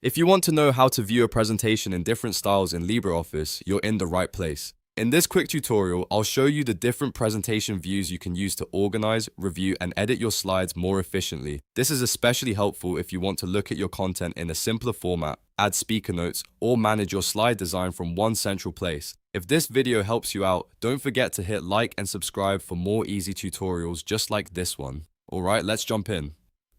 If you want to know how to view a presentation in different styles in LibreOffice, you're in the right place. In this quick tutorial, I'll show you the different presentation views you can use to organize, review, and edit your slides more efficiently. This is especially helpful if you want to look at your content in a simpler format, add speaker notes, or manage your slide design from one central place. If this video helps you out, don't forget to hit like and subscribe for more easy tutorials just like this one. Alright, let's jump in.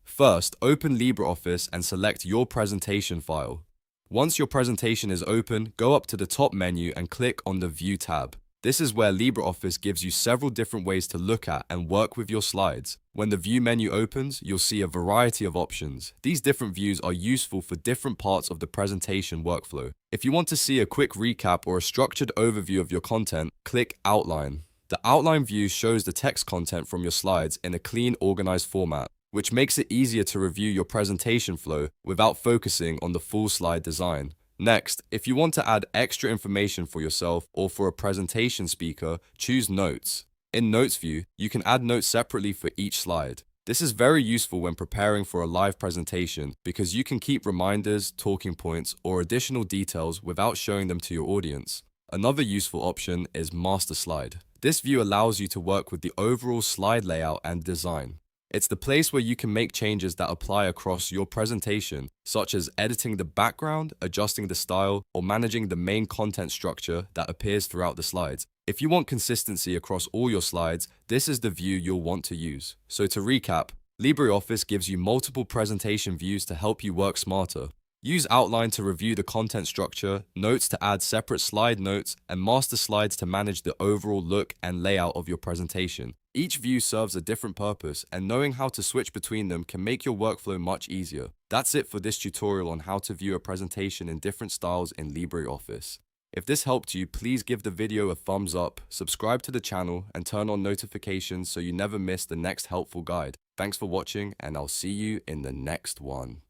First, open LibreOffice and select your presentation file. Once your presentation is open, go up to the top menu and click on the View tab. This is where LibreOffice gives you several different ways to look at and work with your slides. When the View menu opens, you'll see a variety of options. These different views are useful for different parts of the presentation workflow. If you want to see a quick recap or a structured overview of your content, click Outline. The Outline view shows the text content from your slides in a clean, organized format, which makes it easier to review your presentation flow without focusing on the full slide design. Next, if you want to add extra information for yourself or for a presentation speaker, choose Notes. In Notes view, you can add notes separately for each slide. This is very useful when preparing for a live presentation because you can keep reminders, talking points, or additional details without showing them to your audience. Another useful option is Master Slide. This view allows you to work with the overall slide layout and design. It's the place where you can make changes that apply across your presentation, such as editing the background, adjusting the style, or managing the main content structure that appears throughout the slides. If you want consistency across all your slides, this is the view you'll want to use. So to recap, LibreOffice gives you multiple presentation views to help you work smarter. Use Outline to review the content structure, Notes to add separate slide notes, and Master Slides to manage the overall look and layout of your presentation. Each view serves a different purpose, and knowing how to switch between them can make your workflow much easier. That's it for this tutorial on how to view a presentation in different styles in LibreOffice. If this helped you, please give the video a thumbs up, subscribe to the channel, and turn on notifications so you never miss the next helpful guide. Thanks for watching, and I'll see you in the next one.